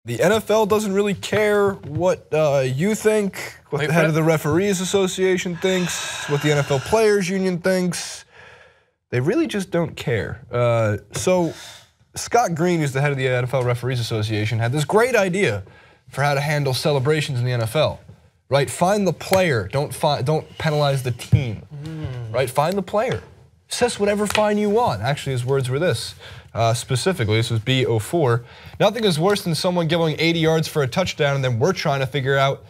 The NFL doesn't really care what you think, what the head of the Referees Association thinks, what the NFL Players Union thinks. They really just don't care. So Scott Green, who's the head of the NFL Referees Association, had this great idea for how to handle celebrations in the NFL. Right? Find the player, don't penalize the team. Right? Find the player. Assess whatever fine you want. Actually, his words were this. Specifically, this was B04. Nothing is worse than someone going 80 yards for a touchdown and then we're trying to figure out,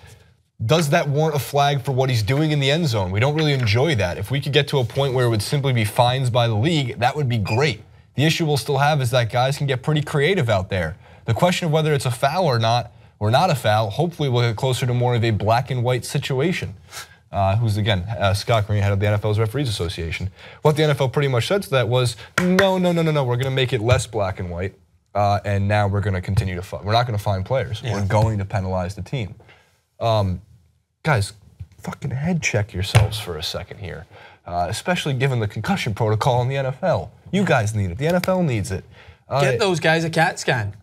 does that warrant a flag for what he's doing in the end zone? We don't really enjoy that. If we could get to a point where it would simply be fines by the league, that would be great. The issue we'll still have is that guys can get pretty creative out there. The question of whether it's a foul or not a foul, hopefully we'll get closer to more of a black and white situation. Who's again, Scott Green, head of the NFL's Referees Association. What the NFL pretty much said to that was, no, we're gonna make it less black and white, and now we're gonna continue to, we're not gonna fine players, we're going to penalize the team. Guys, fucking head check yourselves for a second here, especially given the concussion protocol in the NFL. You guys need it, the NFL needs it. Get those guys a CAT scan.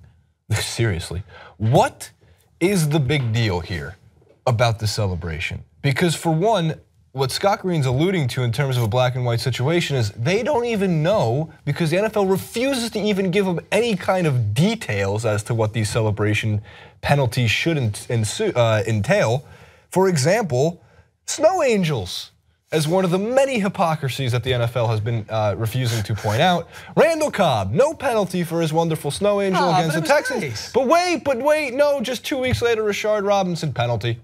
Seriously, what is the big deal here about the celebration? Because for one, what Scott Green's alluding to in terms of a black and white situation is they don't even know, because the NFL refuses to even give them any kind of details as to what these celebration penalties should entail. For example, snow angels, as one of the many hypocrisies that the NFL has been refusing to point out. Randall Cobb, no penalty for his wonderful snow angel against the Texans. Nice. But wait, no, just 2 weeks later, Rashard Robinson penalty.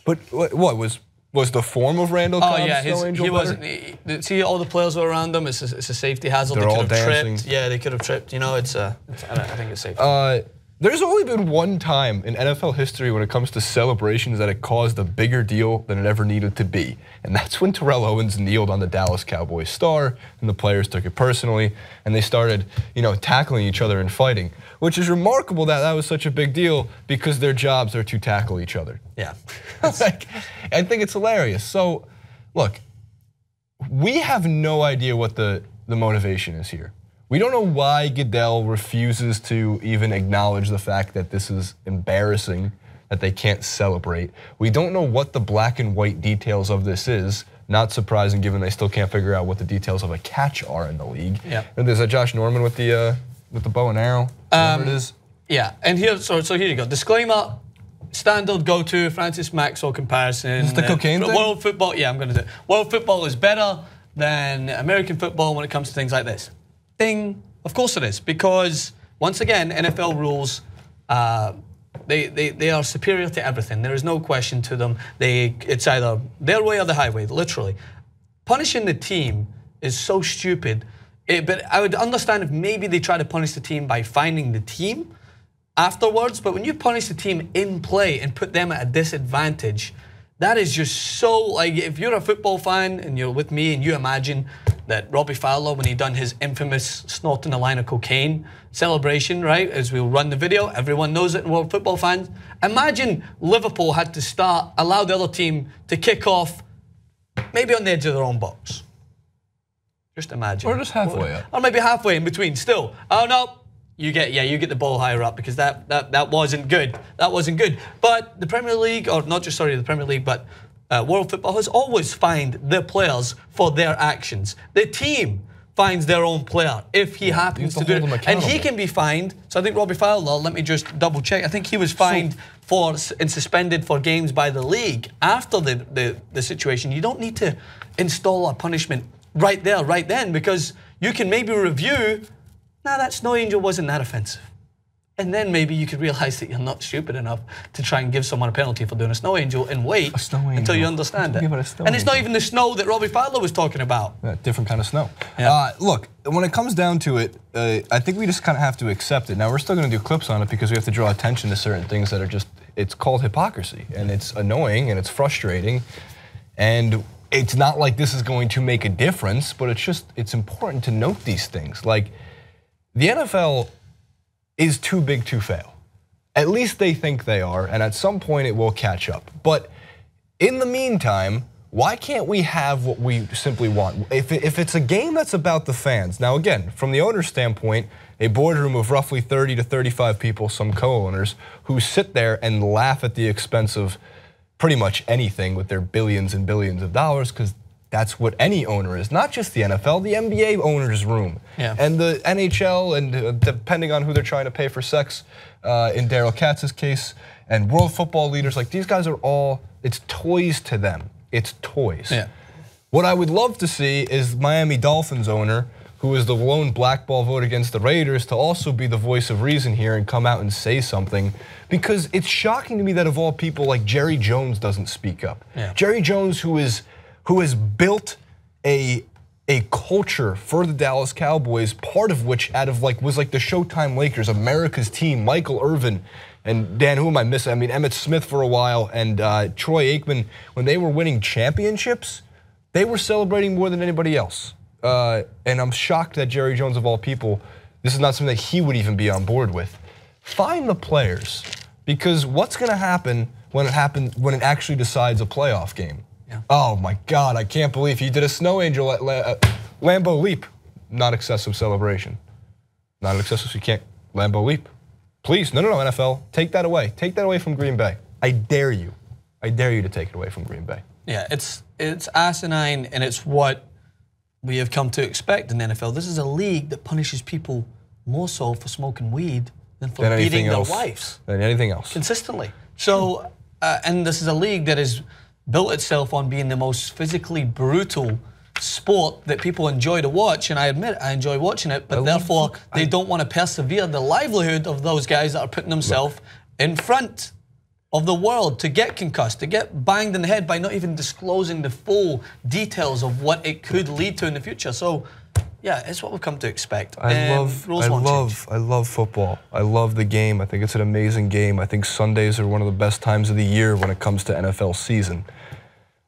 But what was the form of Randall Cobb's snow angel he wasn't. See, all the players were around him. It's a safety hazard. They're all dancing. Tripped. Yeah, they could have tripped. You know, I think it's safe. There's only been one time in NFL history when it comes to celebrations that it caused a bigger deal than it ever needed to be. And that's when Terrell Owens kneeled on the Dallas Cowboys star and the players took it personally and they started, tackling each other and fighting, which is remarkable that that was such a big deal because their jobs are to tackle each other. Yeah. I think it's hilarious. So, look, we have no idea what the motivation is here. We don't know why Goodell refuses to even acknowledge the fact that this is embarrassing, that they can't celebrate. We don't know what the black and white details of this is. Not surprising, given they still can't figure out what the details of a catch are in the league. Yeah. And there's a Josh Norman with the bow and arrow. Whatever it is. Yeah. And here, so here you go. Disclaimer. Standard go-to Francis Maxwell comparison. Is this the cocaine thing? World football. Yeah, I'm going to do it. World football is better than American football when it comes to things like this. Of course it is, because once again, NFL rules, they are superior to everything. There is no question to them. It's either their way or the highway, literally. Punishing the team is so stupid, but I would understand if maybe they try to punish the team by fining the team afterwards, but when you punish the team in play and put them at a disadvantage, that is just so, like, if you're a football fan and you're with me and you imagine that Robbie Fowler, when he done his infamous snorting a line of cocaine celebration, right, as we'll run the video, everyone knows it in world football fans. Imagine Liverpool had to allow the other team to kick off maybe on the edge of their own box. Just imagine. Or just halfway up. Or maybe halfway in between still. Oh no. You get the ball higher up because that wasn't good. That wasn't good. But the Premier League, or not just the Premier League, but world football has always fined the players for their actions. The team fines their own player if he happens to do it, and he can be fined. So I think Robbie Fowler, let me just double check. I think he was fined and suspended for games by the league after the situation. You don't need to install a punishment right there, right then, because you can maybe review. Nah, that snow angel wasn't that offensive. And then maybe you could realize that you're not stupid enough to try and give someone a penalty for doing a snow angel and wait until you understand it. And it's not even the snow that Robbie Fowler was talking about. Yeah, different kind of snow. Yeah. Look, when it comes down to it, I think we just kind of have to accept it. Now, we're still going to do clips on it because we have to draw attention to certain things that are just, it's called hypocrisy. And it's annoying and it's frustrating. And it's not like this is going to make a difference, but it's important to note these things. Like, the NFL is too big to fail. At least they think they are, and at some point it will catch up. But in the meantime, Why can't we have what we simply want? If it's a game that's about the fans, now again, from the owner's standpoint, a boardroom of roughly 30 to 35 people, some co-owners, who sit there and laugh at the expense of pretty much anything with their billions and billions of dollars, because that's what any owner is, not just the NFL, the NBA owner's room. Yeah. And the NHL, and depending on who they're trying to pay for sex, in Darrelle Katz's case, and world football leaders, like these guys are all, it's toys to them. It's toys. Yeah. What I would love to see is Miami Dolphins owner, who is the lone blackball vote against the Raiders, to also be the voice of reason here and come out and say something. Because it's shocking to me that of all people, like Jerry Jones doesn't speak up. Yeah. Jerry Jones, who has built a culture for the Dallas Cowboys, part of which was like the Showtime Lakers, America's team, Michael Irvin, and Dan, who am I missing? I mean, Emmitt Smith for a while, and Troy Aikman, when they were winning championships, they were celebrating more than anybody else. And I'm shocked that Jerry Jones, of all people, this is not something that he would even be on board with. Find the players, because what's going to happen when it actually decides a playoff game? Yeah. Oh my God, I can't believe he did a snow angel at Lambeau Leap. Not excessive celebration. Not excessive, you can't. Lambeau Leap. Please, no, NFL, take that away. Take that away from Green Bay. I dare you. I dare you to take it away from Green Bay. Yeah, it's asinine, and it's what we have come to expect in the NFL. This is a league that punishes people more so for smoking weed than for beating their wives. Than anything else. Consistently. So, and this is a league that has built itself on being the most physically brutal sport that people enjoy to watch, and I admit I enjoy watching it, but therefore they don't want to persevere the livelihood of those guys that are putting themselves in front of the world to get concussed, to get banged in the head by not even disclosing the full details of what it could lead to in the future. So, yeah, it's what we've come to expect. I love football. I love the game. I think it's an amazing game. I think Sundays are one of the best times of the year when it comes to NFL season.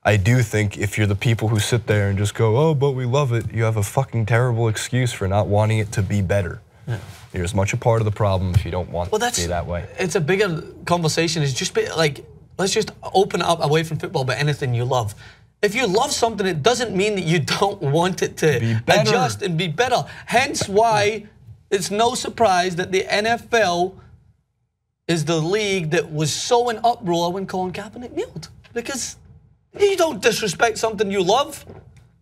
I do think if you're the people who sit there and just go, oh, but we love it, you have a fucking terrible excuse for not wanting it to be better. Yeah. You're as much a part of the problem if you don't want it to be that way. It's a bigger conversation. It's just like, let's just open it up away from football, but anything you love. If you love something, it doesn't mean that you don't want it to adjust and be better. Hence why it's no surprise that the NFL is the league that was so in uproar when Colin Kaepernick kneeled. Because you don't disrespect something you love.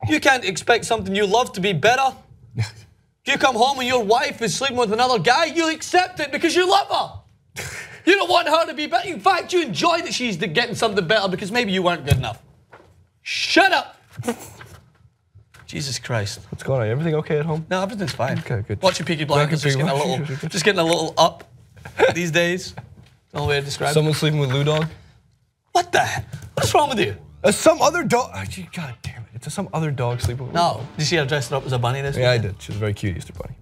You can't expect something you love to be better. If you come home and your wife is sleeping with another guy, you accept it because you love her. You don't want her to be better. In fact, you enjoy that she's getting something better because maybe you weren't good enough. Shut up. Jesus Christ. What's going on? Everything okay at home? No, everything's fine. Okay, good. Watching Peaky Blinders, just getting a little up these days. That's the only way to describe it. Someone sleeping with Lou Dog? What the heck? What's wrong with you? Some other dog. God damn it. It's some other dog sleeping with Lou Dog. Did you see her dressed up as a bunny this week? Yeah, I did. She was a very cute Easter bunny.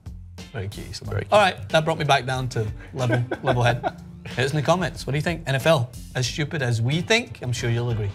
Very cute Easter bunny. All right, that brought me back down to level head. Hit us in the comments. What do you think? NFL, as stupid as we think? I'm sure you'll agree.